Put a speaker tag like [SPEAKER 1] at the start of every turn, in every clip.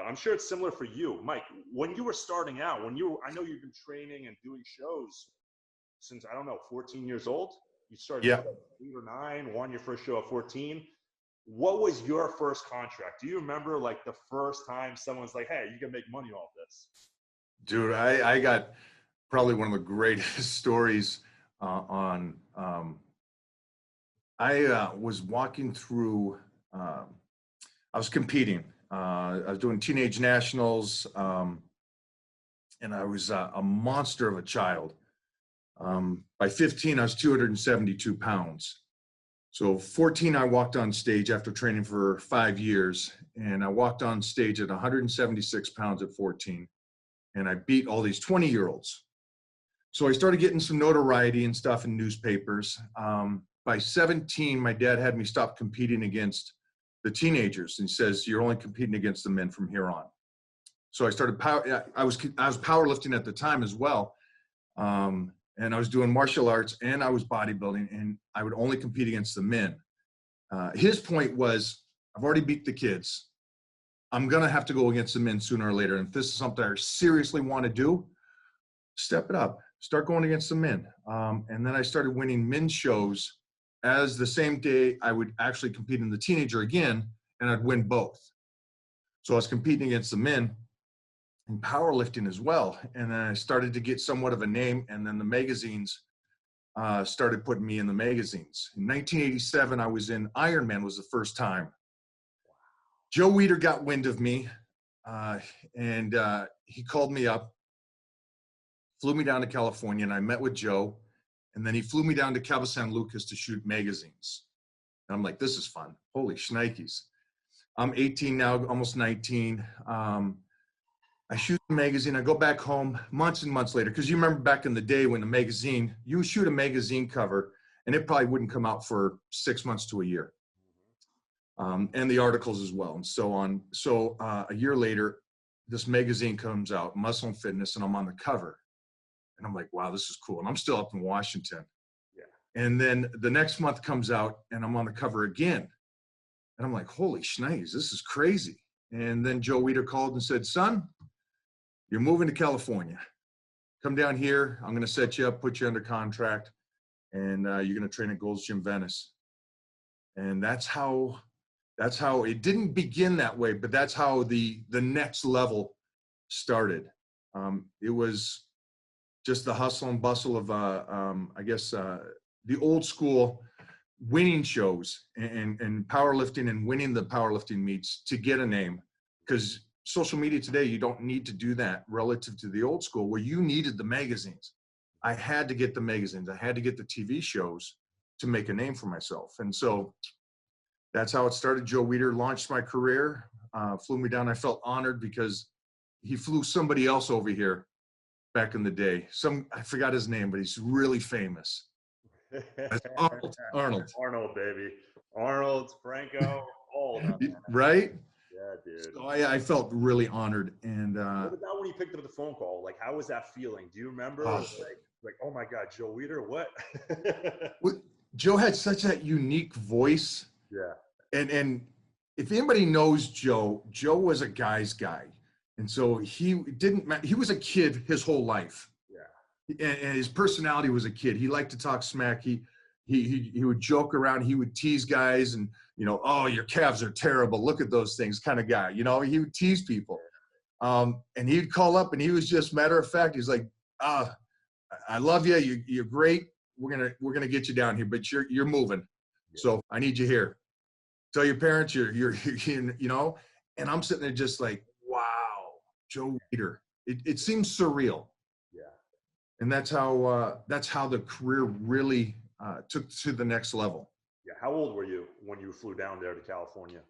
[SPEAKER 1] I'm sure it's similar for you. Mike, when you were starting out, I know you've been training and doing shows since, I don't know, 14 years old? You started at 8 or 9, won your first show at 14. What was your first contract? Do you remember like the first time someone's like, hey, you can make money off this?
[SPEAKER 2] Dude, I got probably one of the greatest stories I was walking through, I was competing. I was doing teenage nationals, and I was a monster of a child. By 15, I was 272 pounds. So 14, I walked on stage after training for 5 years, and I walked on stage at 176 pounds at 14, and I beat all these 20-year-olds. So I started getting some notoriety and stuff in newspapers. By 17, my dad had me stop competing against the teenagers, and he says, you're only competing against the men from here on. So I started I was powerlifting at the time as well. And I was doing martial arts and I was bodybuilding, and I would only compete against the men. His point was, I've already beat the kids. I'm going to have to go against the men sooner or later. And if this is something I seriously want to do, step it up, start going against the men. And then I started winning men's shows as the same day I would actually compete in the teenager again, and I'd win both. So I was competing against the men in powerlifting as well. And then I started to get somewhat of a name, and then the magazines started putting me in the magazines. In 1987, I was in Ironman, was the first time. Joe Weider got wind of me, and he called me up, flew me down to California, and I met with Joe. And then he flew me down to Cabo San Lucas to shoot magazines. And I'm like, this is fun. Holy shnikes. I'm 18 now, almost 19. I shoot the magazine. I go back home months and months later, because you remember back in the day when the magazine, you shoot a magazine cover, and it probably wouldn't come out for 6 months to a year. And the articles as well, and so on. So a year later, this magazine comes out, Muscle and Fitness, and I'm on the cover. And I'm like, wow, this is cool. And I'm still up in Washington. Yeah. And then the next month comes out, and I'm on the cover again. And I'm like, holy shnikes, this is crazy. And then Joe Weider called and said, son, you're moving to California. Come down here. I'm going to set you up, put you under contract, and you're going to train at Golds Gym Venice. And that's how it didn't begin that way, but that's how the next level started. It was just the hustle and bustle of, I guess, the old school winning shows and powerlifting and winning the powerlifting meets to get a name. Because social media today, you don't need to do that relative to the old school where you needed the magazines. I had to get the magazines. I had to get the TV shows to make a name for myself. And so that's how it started. Joe Weider launched my career, flew me down. I felt honored because he flew somebody else over here back in the day. I forgot his name, but he's really famous. That's Arnold.
[SPEAKER 1] Arnold, baby. Arnold, Franco, all of them.
[SPEAKER 2] Right?
[SPEAKER 1] Yeah, dude.
[SPEAKER 2] So I felt really honored. And
[SPEAKER 1] what about when you picked up the phone call? Like, how was that feeling? Do you remember? Like, oh my God, Joe Weider, what?
[SPEAKER 2] Joe had such that unique voice.
[SPEAKER 1] Yeah.
[SPEAKER 2] And if anybody knows Joe was a guy's guy. And so he was a kid his whole life. Yeah. And his personality was a kid. He liked to talk smack. He would joke around. He would tease guys and, oh, your calves are terrible. Look at those things kind of guy. He would tease people. And he'd call up and he was just matter of fact. He's like, I love you. You're great. We're going to get you down here, but you're moving. Yeah. So I need you here. Tell your parents you're and I'm sitting there just like, wow, Joe Weider. It seems surreal. Yeah. And that's how the career really took to the next level.
[SPEAKER 1] Yeah. How old were you when you flew down there to California?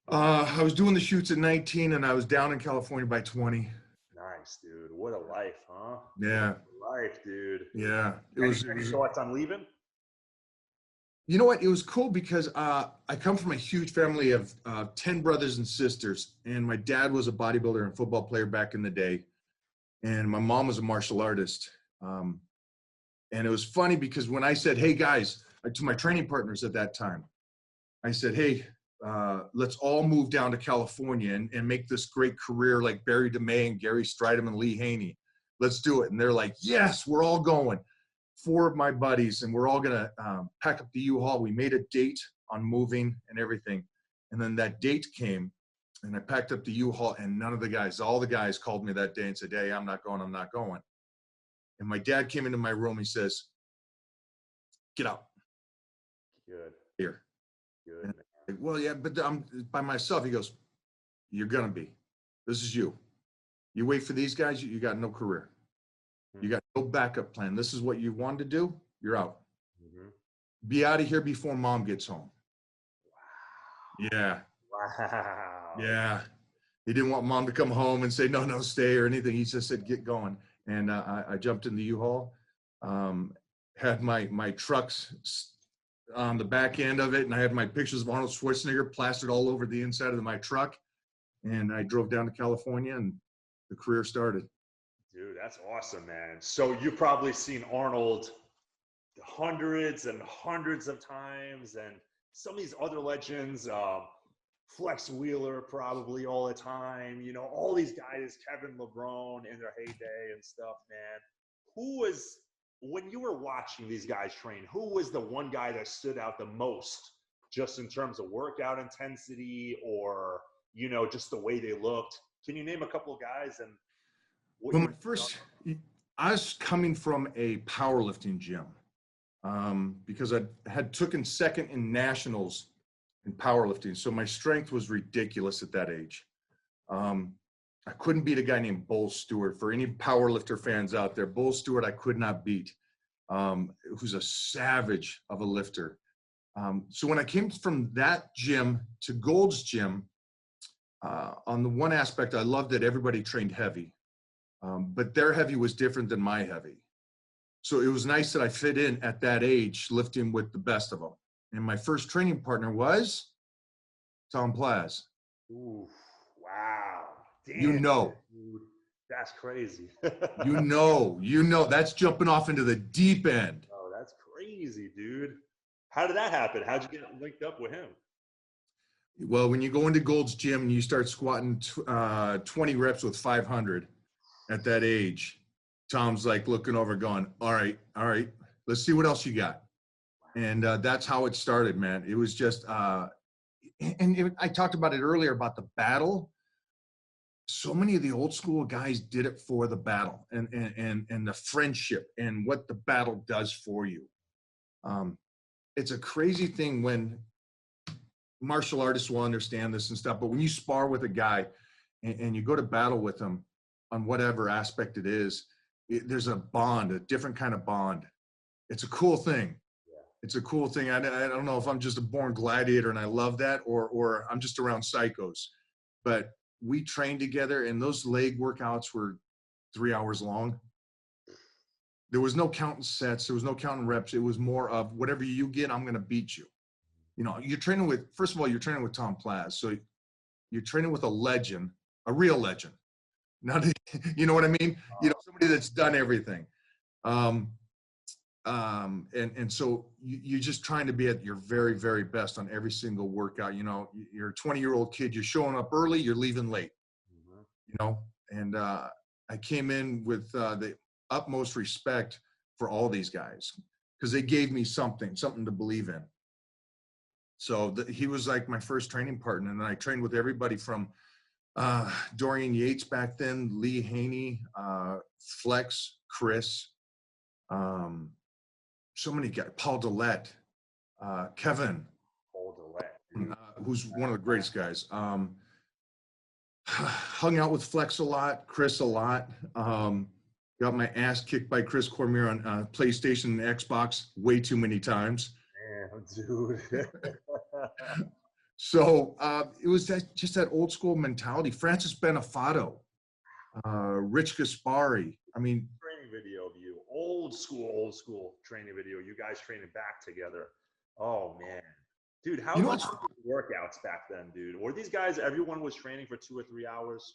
[SPEAKER 2] I was doing the shoots at 19 and I was down in California by 20.
[SPEAKER 1] Nice, dude. What a life, huh?
[SPEAKER 2] Yeah.
[SPEAKER 1] What a life, dude.
[SPEAKER 2] Yeah.
[SPEAKER 1] Any thoughts on leaving?
[SPEAKER 2] You know what? It was cool because I come from a huge family of 10 brothers and sisters. And my dad was a bodybuilder and football player back in the day. And my mom was a martial artist. And it was funny because when I said, hey, guys, to my training partners at that time, I said, hey, let's all move down to California and make this great career like Barry DeMay and Gary Stridham and Lee Haney. Let's do it. And they're like, yes, we're all going. 4 of my buddies, and we're all going to pack up the U-Haul. We made a date on moving and everything. And then that date came, and I packed up the U-Haul, and none of the guys, all the guys called me that day and said, hey, I'm not going, I'm not going. And my dad came into my room. He says, get out.
[SPEAKER 1] Good.
[SPEAKER 2] Here.
[SPEAKER 1] Good.
[SPEAKER 2] Like, well, yeah, but I'm by myself. He goes, you're going to be. This is you. You wait for these guys, you got no career. You got no backup plan. This is what you wanted to do. You're out. Be out of here before mom gets home. Wow. Yeah.
[SPEAKER 1] Wow.
[SPEAKER 2] Yeah. He didn't want mom to come home and say, no, no, stay or anything. He just said, get going. And I jumped in the U-Haul, had my trucks on the back end of it. And I had my pictures of Arnold Schwarzenegger plastered all over the inside of my truck. And I drove down to California and the career started.
[SPEAKER 1] Dude, that's awesome, man. So you've probably seen Arnold hundreds and hundreds of times, and some of these other legends, Flex Wheeler probably all the time, you know, all these guys, Kevin LeBron in their heyday and stuff, man. Who was, when you were watching these guys train, who was the one guy that stood out the most just in terms of workout intensity or, you know, just the way they looked? Can you name a couple of guys? And
[SPEAKER 2] well, I was coming from a powerlifting gym because I had taken second in nationals in powerlifting. So my strength was ridiculous at that age. I couldn't beat a guy named Bull Stewart. For any powerlifter fans out there, Bull Stewart, I could not beat. Who's a savage of a lifter. So when I came from that gym to Golds Gym, on the one aspect, I loved that everybody trained heavy. But their heavy was different than my heavy. So it was nice that I fit in at that age, lifting with the best of them. And my first training partner was Tom Plaz.
[SPEAKER 1] Ooh, wow. Damn,
[SPEAKER 2] you know.
[SPEAKER 1] Dude, that's crazy.
[SPEAKER 2] you know, that's jumping off into the deep end.
[SPEAKER 1] Oh, that's crazy, dude. How did that happen? How'd you get linked up with him?
[SPEAKER 2] Well, when you go into Gold's Gym and you start squatting 20 reps with 500, at that age, Tom's like looking over going, all right, let's see what else you got. And that's how it started, man. It was just, I talked about it earlier about the battle. So many of the old school guys did it for the battle and the friendship and what the battle does for you. It's a crazy thing when martial artists will understand this and stuff, but when you spar with a guy and you go to battle with him, on whatever aspect it is, there's a bond, a different kind of bond. It's a cool thing. Yeah. It's a cool thing. I don't know if I'm just a born gladiator and I love that, or I'm just around psychos. But we trained together, and those leg workouts were 3 hours long. There was no counting sets. There was no counting reps. It was more of whatever you get, I'm going to beat you. You know, you're training with, first of all, you're training with Tom Plaz. So you're training with a legend, a real legend. Not, you know what I mean? You know, somebody that's done everything. And so you're just trying to be at your very, very best on every single workout. You know, you're a 20-year-old kid, you're showing up early, you're leaving late, you know? And I came in with the utmost respect for all these guys because they gave me something to believe in. So he was like my first training partner. And then I trained with everybody from Dorian Yates back then, Lee Haney, Flex, Chris, so many guys, Paul Dillette, Kevin, who's one of the greatest guys. Hung out with Flex a lot, Chris a lot. Got my ass kicked by Chris Cormier on PlayStation and Xbox way too many times.
[SPEAKER 1] Damn, dude.
[SPEAKER 2] So it was just that old school mentality. Francis Benefato, Rich Gaspari. I mean,
[SPEAKER 1] training video of you, old school training video. You guys training back together. Oh man, dude, how much workouts back then, dude? Or these guys, everyone was training for 2 or 3 hours.